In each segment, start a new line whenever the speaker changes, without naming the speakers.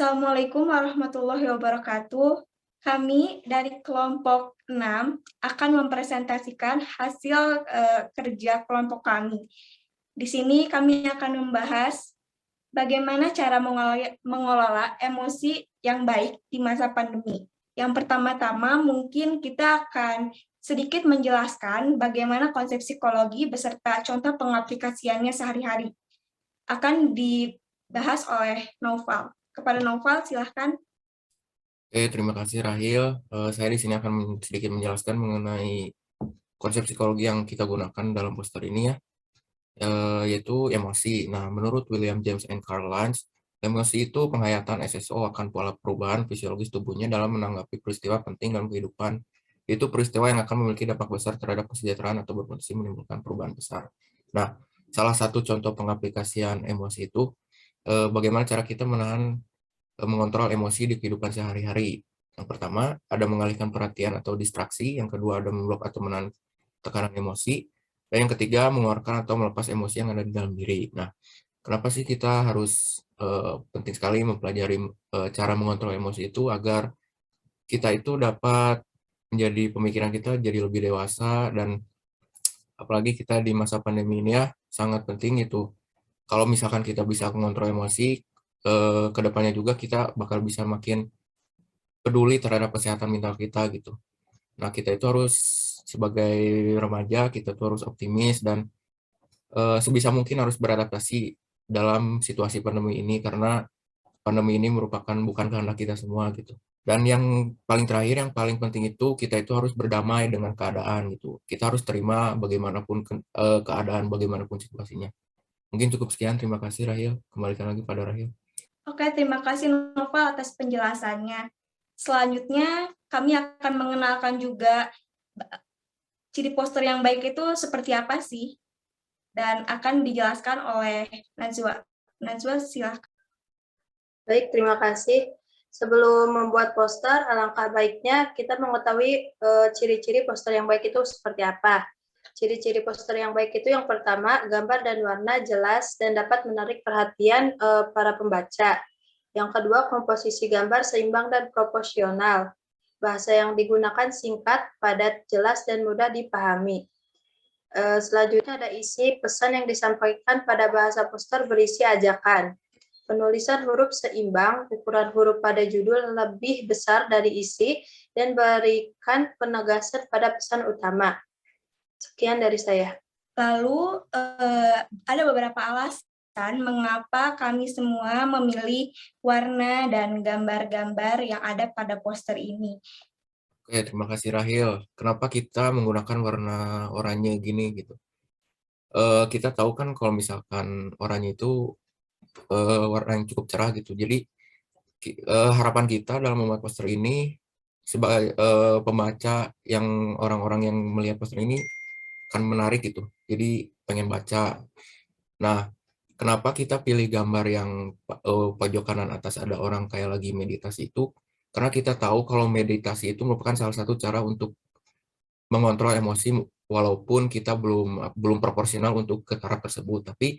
Assalamualaikum warahmatullahi wabarakatuh. Kami dari kelompok 6 akan mempresentasikan hasil kerja kelompok kami. Di sini kami akan membahas bagaimana cara mengelola emosi yang baik di masa pandemi. Yang pertama-tama mungkin kita akan sedikit menjelaskan bagaimana konsep psikologi beserta contoh pengaplikasiannya sehari-hari. Akan dibahas oleh Noval. Kepada Noval, silahkan.
Oke, terima kasih Rahil. Saya di sini akan sedikit menjelaskan mengenai konsep psikologi yang kita gunakan dalam poster ini ya, yaitu emosi. Nah, menurut William James and Carl Lange, emosi itu penghayatan SSO akan pola perubahan fisiologis tubuhnya dalam menanggapi peristiwa penting dalam kehidupan. Itu peristiwa yang akan memiliki dampak besar terhadap kesejahteraan atau berpotensi menimbulkan perubahan besar. Nah, salah satu contoh pengaplikasian emosi itu bagaimana cara kita mengontrol emosi di kehidupan sehari-hari. Yang pertama, ada mengalihkan perhatian atau distraksi. Yang kedua, ada memblok atau menahan tekanan emosi. Dan yang ketiga, mengeluarkan atau melepas emosi yang ada di dalam diri. Nah, kenapa sih kita harus penting sekali mempelajari cara mengontrol emosi itu agar kita itu dapat menjadi pemikiran kita jadi lebih dewasa, dan apalagi kita di masa pandemi ini ya, sangat penting itu. Kalau misalkan kita bisa mengontrol emosi, kedepannya juga kita bakal bisa makin peduli terhadap kesehatan mental kita gitu. Nah, kita itu harus sebagai remaja, kita tuh harus optimis dan sebisa mungkin harus beradaptasi dalam situasi pandemi ini, karena pandemi ini merupakan bukan kehendak kita semua gitu. Dan yang paling terakhir, yang paling penting itu kita itu harus berdamai dengan keadaan gitu. Kita harus terima bagaimanapun keadaan, bagaimanapun situasinya. Mungkin cukup sekian. Terima kasih Rahil. Kembalikan lagi pada Rahil.
Oke, terima kasih Noval atas penjelasannya. Selanjutnya, kami akan mengenalkan juga ciri poster yang baik itu seperti apa sih, dan akan dijelaskan oleh Najwa. Najwa, silahkan.
Baik, terima kasih. Sebelum membuat poster, alangkah baiknya kita mengetahui ciri-ciri poster yang baik itu seperti apa. Ciri-ciri poster yang baik itu yang pertama, gambar dan warna jelas dan dapat menarik perhatian para pembaca. Yang kedua, komposisi gambar seimbang dan proporsional. Bahasa yang digunakan singkat, padat, jelas, dan mudah dipahami. Selanjutnya ada isi pesan yang disampaikan pada bahasa poster berisi ajakan. Penulisan huruf seimbang, ukuran huruf pada judul lebih besar dari isi, dan berikan penegasan pada pesan utama. Sekian dari saya.
Lalu, ada beberapa alasan mengapa kami semua memilih warna dan gambar-gambar yang ada pada poster ini.
Oke, terima kasih Rahil. Kenapa kita menggunakan warna oranye gini gitu? Kita tahu kan kalau misalkan oranye itu warna yang cukup cerah gitu. Jadi harapan kita dalam membuat poster ini sebagai pembaca, yang orang-orang yang melihat poster ini akan menarik gitu. Jadi pengen baca. Nah, kenapa kita pilih gambar yang pojok kanan atas ada orang kayak lagi meditasi itu? Karena kita tahu kalau meditasi itu merupakan salah satu cara untuk mengontrol emosi, walaupun kita belum proporsional untuk ke taraf tersebut. Tapi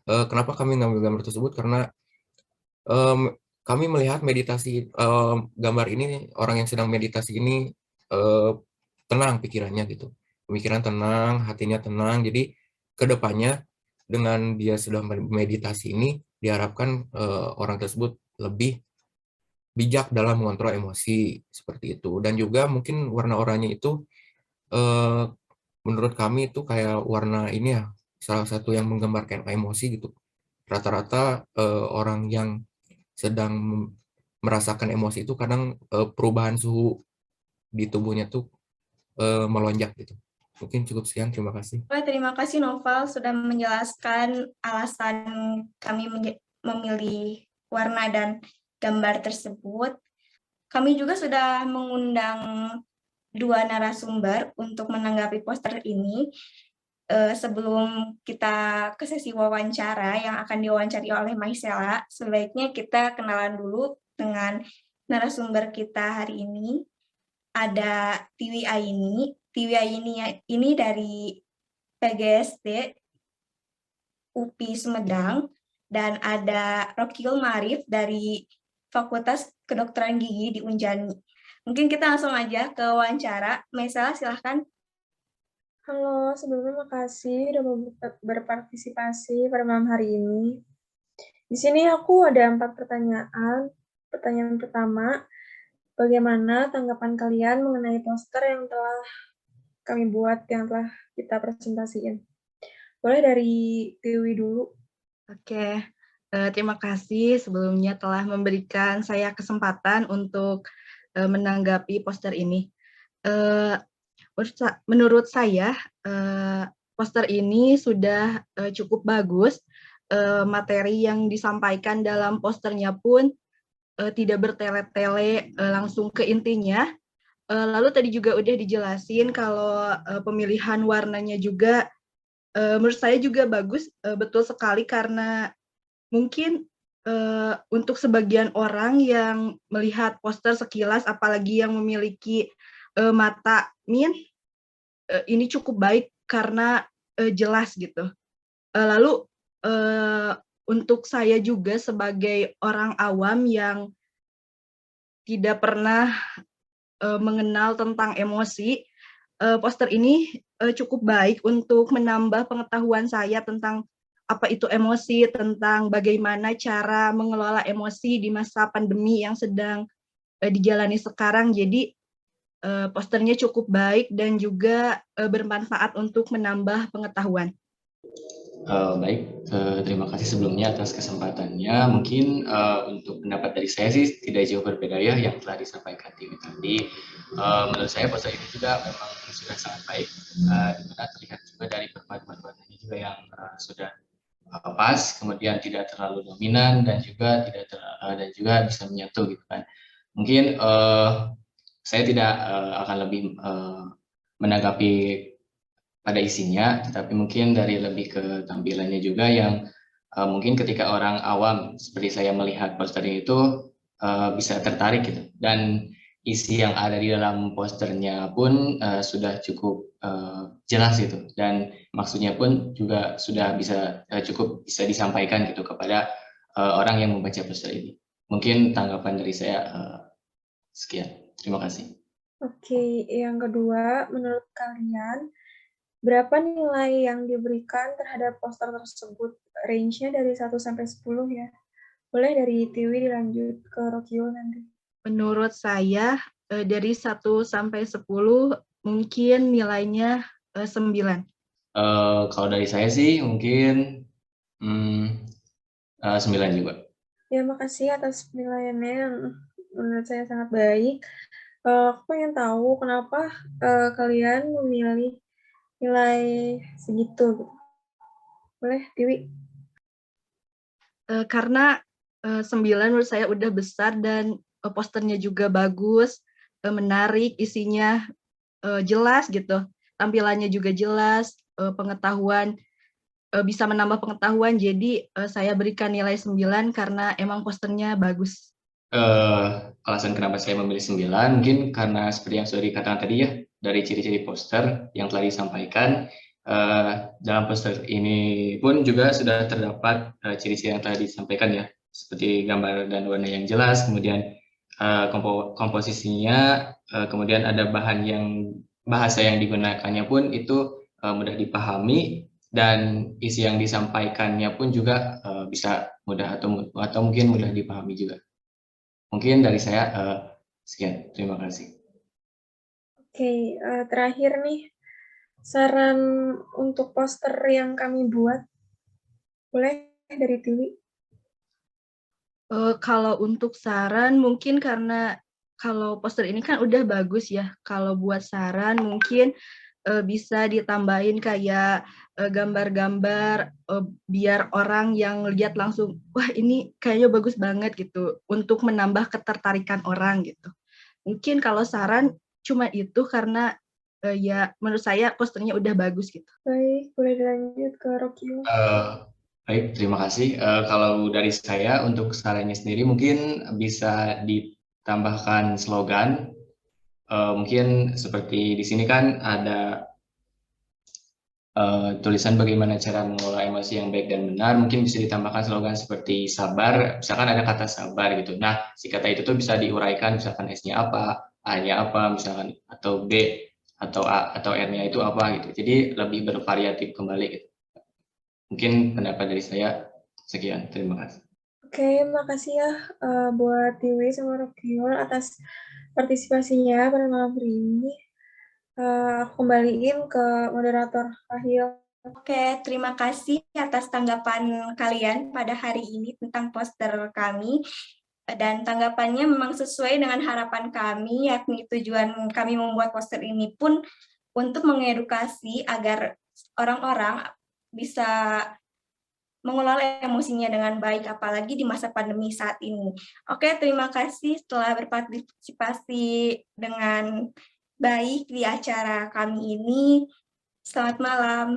kenapa kami ngambil gambar tersebut? Karena kami melihat meditasi, gambar ini, orang yang sedang meditasi ini tenang pikirannya gitu. Pemikiran tenang, hatinya tenang. Jadi kedepannya dengan dia sudah meditasi ini, diharapkan orang tersebut lebih bijak dalam mengontrol emosi seperti itu. Dan juga mungkin warna oranye itu menurut kami itu kayak warna ini ya, salah satu yang menggambarkan emosi gitu. Rata-rata orang yang sedang merasakan emosi itu kadang perubahan suhu di tubuhnya tuh melonjak gitu. Mungkin cukup sekian, terima kasih.
Terima kasih Noval sudah menjelaskan alasan kami memilih warna dan gambar tersebut. Kami juga sudah mengundang dua narasumber untuk menanggapi poster ini. Sebelum kita ke sesi wawancara yang akan diwawancari oleh Maisela, sebaiknya kita kenalan dulu dengan narasumber kita hari ini. Ada Tiwi Aini. Tiwi Aini ini dari PGSD UPI Sumedang, dan ada Rokil Marif dari Fakultas Kedokteran Gigi di Unjani. Mungkin kita langsung aja ke wawancara. Maisela, silahkan.
Halo, sebelumnya makasih udah berpartisipasi pada malam hari ini. Di sini aku ada 4 pertanyaan. Pertanyaan pertama, bagaimana tanggapan kalian mengenai poster yang telah kami buat, yang telah kita presentasiin? Boleh dari Tiwi dulu.
Oke, terima kasih sebelumnya telah memberikan saya kesempatan untuk menanggapi poster ini. Menurut saya, poster ini sudah cukup bagus. Materi yang disampaikan dalam posternya pun tidak bertele-tele, langsung ke intinya. Lalu tadi juga udah dijelasin kalau pemilihan warnanya juga menurut saya juga bagus, betul sekali, karena mungkin untuk sebagian orang yang melihat poster sekilas, apalagi yang memiliki mata min, ini cukup baik karena jelas gitu. Lalu untuk saya juga sebagai orang awam yang tidak pernah mengenal tentang emosi, poster ini cukup baik untuk menambah pengetahuan saya tentang apa itu emosi, tentang bagaimana cara mengelola emosi di masa pandemi yang sedang dijalani sekarang. Jadi posternya cukup baik dan juga bermanfaat untuk menambah pengetahuan.
Baik, terima kasih sebelumnya atas kesempatannya. Mungkin untuk pendapat dari saya sih tidak jauh berbeda ya yang telah disampaikan Tiwi tadi. Menurut saya poster ini juga memang sudah sangat baik, dimana terlihat juga dari perpaduan warnanya juga yang sudah pas, kemudian tidak terlalu dominan dan juga dan juga bisa menyatu gitu kan. Mungkin saya tidak akan lebih menanggapi pada isinya, tetapi mungkin dari lebih ke tampilannya juga yang mungkin ketika orang awam seperti saya melihat posternya itu bisa tertarik gitu. Dan isi yang ada di dalam posternya pun sudah cukup jelas gitu, dan maksudnya pun juga sudah bisa cukup bisa disampaikan gitu kepada orang yang membaca poster ini. Mungkin tanggapan dari saya sekian. Terima kasih.
Oke, yang kedua, menurut kalian, berapa nilai yang diberikan terhadap poster tersebut? Range-nya dari 1 sampai 10 ya. Boleh dari Tiwi dilanjut ke Rokio nanti.
Menurut saya dari 1 sampai 10 mungkin nilainya 9.
Kalau dari saya sih mungkin 9 juga.
Ya, makasih atas penilaiannya yang menurut saya sangat baik. Aku pengen tahu kenapa kalian memilih nilai segitu gitu. Boleh, Tiwi?
Karena 9 menurut saya udah besar dan posternya juga bagus, menarik, isinya jelas gitu, tampilannya juga jelas, pengetahuan, bisa menambah pengetahuan, jadi saya berikan nilai 9 karena emang posternya bagus.
Alasan kenapa saya memilih 9 mungkin karena seperti yang sudah dikatakan tadi ya, dari ciri-ciri poster yang telah disampaikan. Dalam poster ini pun juga sudah terdapat ciri-ciri yang telah disampaikan ya, seperti gambar dan warna yang jelas, kemudian komposisinya, kemudian ada bahasa yang digunakannya pun itu mudah dipahami, dan isi yang disampaikannya pun juga bisa mudah atau mungkin mudah dipahami juga. Mungkin dari saya sekian, terima kasih.
Oke, terakhir nih, saran untuk poster yang kami buat, boleh dari Tiwi?
Kalau untuk saran mungkin karena kalau poster ini kan udah bagus ya, kalau buat saran mungkin bisa ditambahin kayak gambar-gambar biar orang yang lihat langsung, wah ini kayaknya bagus banget gitu, untuk menambah ketertarikan orang gitu. Mungkin kalau saran cuma itu karena ya menurut saya posternya udah bagus gitu.
Baik, boleh dilanjut ke Rokio.
Baik, terima kasih. Kalau dari saya untuk sarannya sendiri mungkin bisa ditambahkan slogan. Mungkin seperti di sini kan ada tulisan bagaimana cara mengelola emosi yang baik dan benar, mungkin bisa ditambahkan slogan seperti sabar, misalkan ada kata sabar gitu. Nah, si kata itu tuh bisa diuraikan, misalkan S-nya apa, A-nya apa, misalkan, atau B, atau A, atau R-nya itu apa gitu. Jadi lebih bervariatif kembali gitu. Mungkin pendapat dari saya, sekian. Terima kasih.
Oke, makasih ya buat Tiwi sama Rokiul atas partisipasinya pada malam hari ini. Aku kembaliin ke moderator Rahil.
Oke, terima kasih atas tanggapan kalian pada hari ini tentang poster kami. Dan tanggapannya memang sesuai dengan harapan kami, yakni tujuan kami membuat poster ini pun untuk mengedukasi agar orang-orang bisa mengelola emosinya dengan baik, apalagi di masa pandemi saat ini. Oke, terima kasih telah berpartisipasi dengan baik di acara kami ini. Selamat malam.